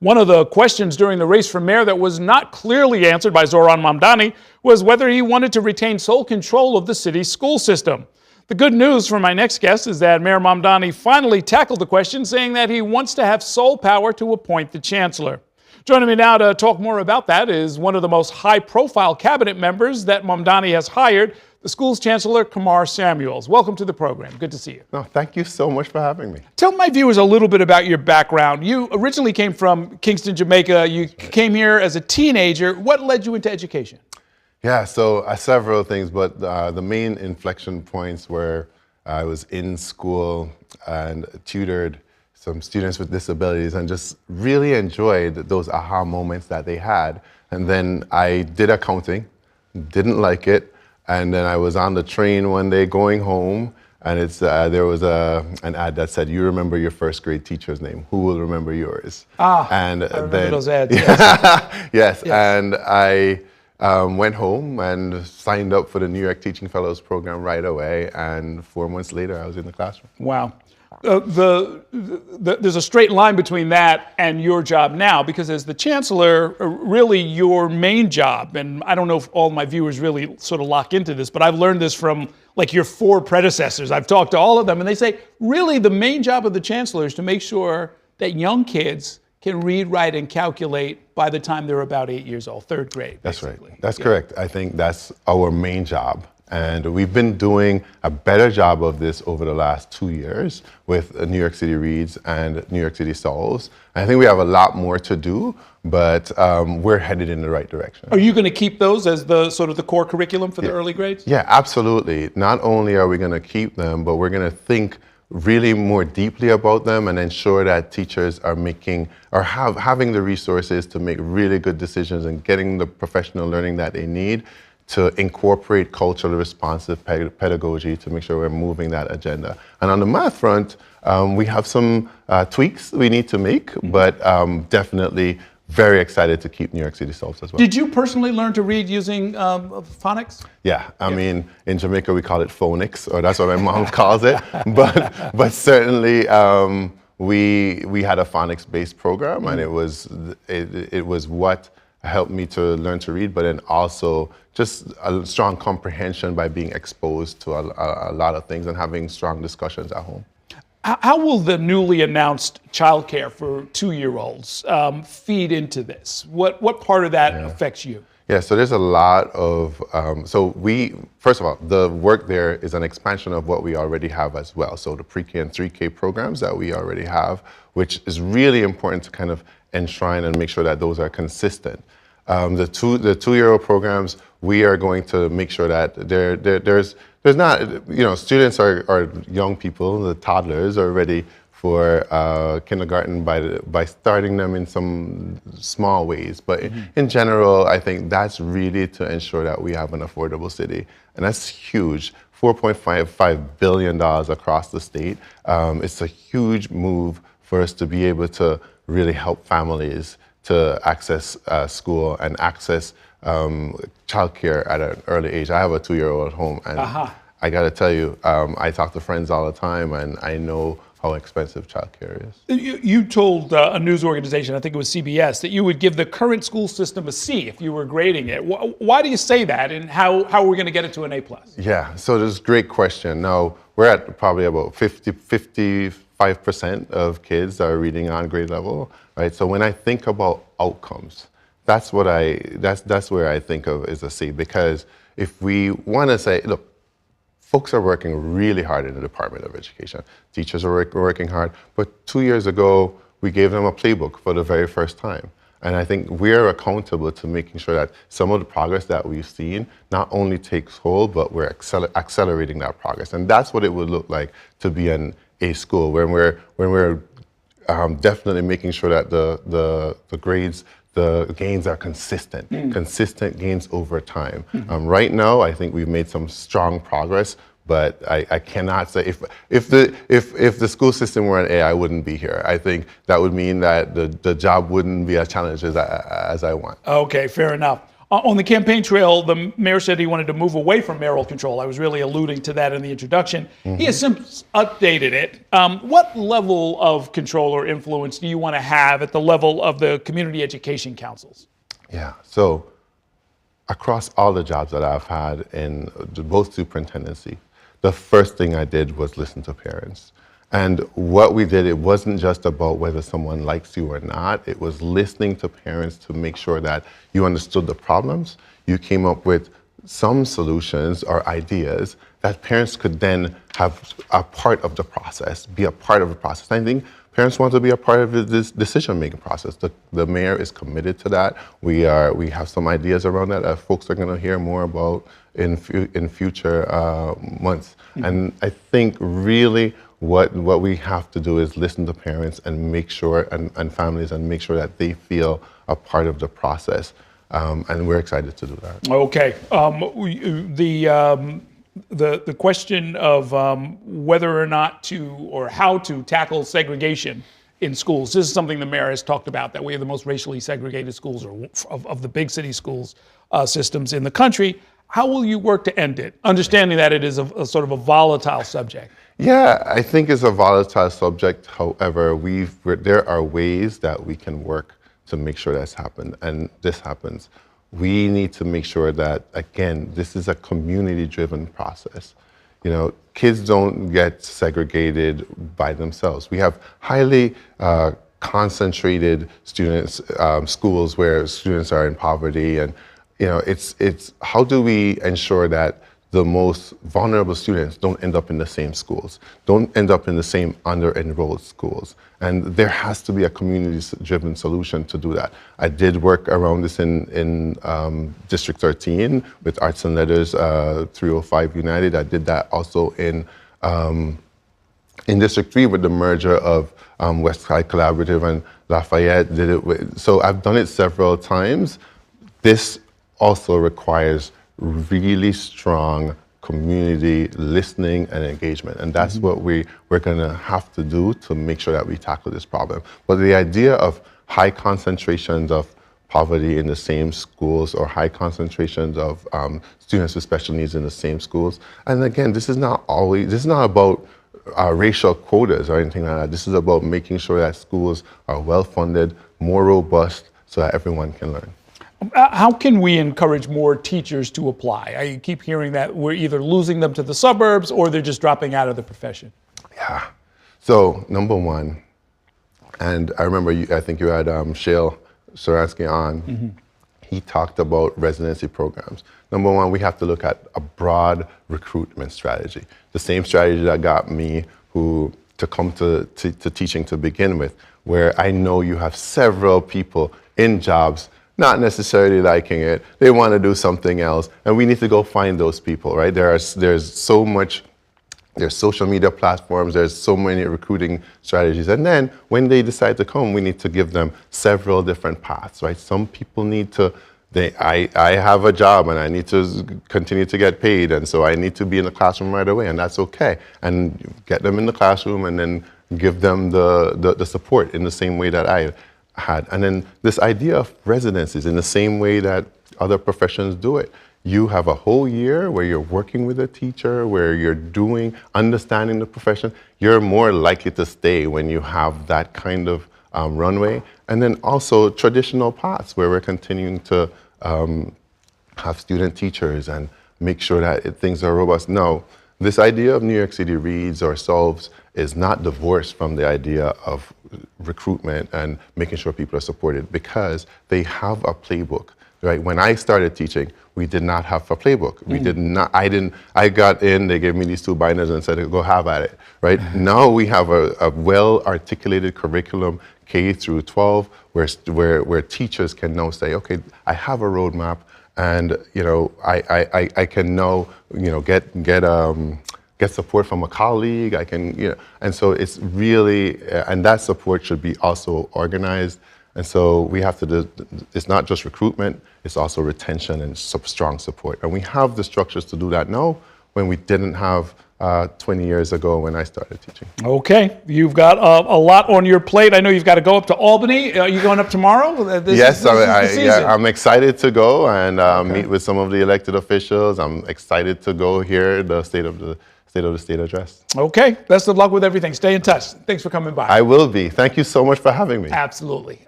One of the questions during the race for mayor that was not clearly answered by Zohran Mamdani was whether he wanted to retain sole control of the city's school system. The good news for my next guest is that Mayor Mamdani finally tackled the question, saying that he wants to have sole power to appoint the chancellor. Joining me now to talk more about that is one of the most high-profile cabinet members that Mamdani has hired, the school's chancellor, Kamar Samuels. Welcome to the program. Good to see you. No, thank you so much for having me. Tell my viewers a little bit about your background. You originally came from Kingston, Jamaica. You came here as a teenager. What led you into education? Yeah, so several things, but the main inflection points were I was in school and tutored some students with disabilities and just really enjoyed those aha moments that they had. And then I did accounting, didn't like it. And then I was on the train one day going home, and there was an ad that said, "You remember your first grade teacher's name. Who will remember yours?" And I remember those ads. Yes. Yes. And I went home and signed up for the New York Teaching Fellows program right away. And 4 months later, I was in the classroom. Wow. There's a straight line between that and your job now, because as the chancellor, really your main job, and I don't know if all my viewers really sort of lock into this, but I've learned this from like your four predecessors. I've talked to all of them, and they say, really the main job of the chancellor is to make sure that young kids can read, write, and calculate by the time they're about 8 years old, third grade. That's basically. Right. That's correct. I think that's our main job. And we've been doing a better job of this over the last 2 years with New York City Reads and New York City Solves. I think we have a lot more to do, but we're headed in the right direction. Are you going to keep those as the sort of the core curriculum for the early grades? Yeah, absolutely. Not only are we going to keep them, but we're going to think really more deeply about them and ensure that teachers are making or having the resources to make really good decisions and getting the professional learning that they need to incorporate culturally responsive pedagogy to make sure we're moving that agenda. And on the math front, we have some tweaks we need to make, but definitely very excited to keep New York City Solves as well. Did you personally learn to read using phonics? Yeah, I mean, in Jamaica we call it phonics, or that's what my mom calls it. But certainly we had a phonics-based program, and it was what helped me to learn to read, but then also just a strong comprehension by being exposed to a lot of things and having strong discussions at home. How will the newly announced childcare for 2-year-olds feed into this? What part of that affects you? Yeah, so there's a lot of, first of all, the work there is an expansion of what we already have as well. So the pre-K and 3K programs that we already have, which is really important to kind of enshrine and make sure that those are consistent. The 2-year-old programs, we are going to make sure that there's not, students are young people, the toddlers are ready for kindergarten by starting them in some small ways. But in general, I think that's really to ensure that we have an affordable city. And that's huge. $4.55 billion across the state. It's a huge move for us to be able to really help families to access school and access childcare at an early age. I have a 2-year-old at home, and I got to tell you, I talk to friends all the time, and I know how expensive childcare is. You told a news organization, I think it was CBS, that you would give the current school system a C if you were grading it. Why do you say that, and how are we going to get it to an A+? Yeah, so this is a great question. Now, we're at probably about 55% of kids are reading on grade level, right? So when I think about outcomes, that's where I think of as a C, because if we want to say, look, folks are working really hard in the Department of Education. Teachers are working hard, but 2 years ago, we gave them a playbook for the very first time. And I think we're accountable to making sure that some of the progress that we've seen not only takes hold, but we're accelerating that progress. And that's what it would look like to be an A school, when we're definitely making sure that the grades, the gains are consistent, consistent gains over time. Right now, I think we've made some strong progress, but I cannot say if the school system were an A, I wouldn't be here. I think that would mean that the job wouldn't be as challenging as I want. Okay, fair enough. On the campaign trail, the mayor said he wanted to move away from mayoral control. I was really alluding to that in the introduction. He has since updated it. What level of control or influence do you want to have at the level of the community education councils? Yeah, so across all the jobs that I've had in both superintendency, the first thing I did was listen to parents. And what we did, it wasn't just about whether someone likes you or not. It was listening to parents to make sure that you understood the problems. You came up with some solutions or ideas that parents could then have a part of the process, be a part of the process. I think parents want to be a part of this decision-making process. The mayor is committed to that. We have some ideas around that folks are going to hear more about in future months. And I think really what we have to do is listen to parents and make sure, and families, and make sure that they feel a part of the process. And we're excited to do that. Okay. The question of whether or not to, or how to tackle segregation in schools. This is something the mayor has talked about, that we have the most racially segregated schools, or of the big city schools systems in the country. How will you work to end it, understanding that it is a sort of a volatile subject? Yeah, I think it's a volatile subject. However, there are ways that we can work to make sure that's happened, and this happens. We need to make sure that, again, this is a community-driven process. You know, kids don't get segregated by themselves. We have highly concentrated schools where students are in poverty, and you know, it's how do we ensure that the most vulnerable students don't end up in the same schools, don't end up in the same under-enrolled schools. And there has to be a community-driven solution to do that. I did work around this in District 13 with Arts and Letters 305 United. I did that also in District 3 with the merger of West Side Collaborative and Lafayette. So I've done it several times. This also requires really strong community listening and engagement. And that's what we're gonna have to do to make sure that we tackle this problem. But the idea of high concentrations of poverty in the same schools, or high concentrations of students with special needs in the same schools, and again, this is not about racial quotas or anything like that. This is about making sure that schools are well-funded, more robust, so that everyone can learn. How can we encourage more teachers to apply? I keep hearing that we're either losing them to the suburbs or they're just dropping out of the profession. Yeah. So number one, and I remember I think you had Shale Saransky on. He talked about residency programs. Number one, we have to look at a broad recruitment strategy. The same strategy that got me to come to teaching to begin with, where I know you have several people in jobs not necessarily liking it. They want to do something else, and we need to go find those people, right? There's so much, there's social media platforms, there's so many recruiting strategies, and then when they decide to come, we need to give them several different paths, right? Some people need to, I have a job and I need to continue to get paid, and so I need to be in the classroom right away, and that's okay. And get them in the classroom and then give them the support in the same way that I had. And then this idea of residencies in the same way that other professions do it. You have a whole year where you're working with a teacher, where you're understanding the profession. You're more likely to stay when you have that kind of runway. And then also traditional paths where we're continuing to have student teachers and make sure that things are robust. No, this idea of New York City Reads or Solves is not divorced from the idea of recruitment and making sure people are supported, because they have a playbook, right? When I started teaching, we did not have a playbook. We did not, I got in, they gave me these 2 binders and said, go have at it, right? Now we have a well-articulated curriculum, K through 12, where teachers can now say, okay, I have a roadmap, and you know, I can now, you know, get support from a colleague. I can, you know, and so it's really, and that support should be also organized. And so we have to do, it's not just recruitment, it's also retention and strong support. And we have the structures to do that now when we didn't have 20 years ago when I started teaching. Okay, you've got a lot on your plate. I know you've got to go up to Albany. Are you going up tomorrow? Yes, I'm excited to go and meet with some of the elected officials. I'm excited to go hear the state of the state address. Okay, best of luck with everything. Stay in touch. Thanks for coming by. I will be. Thank you so much for having me. Absolutely.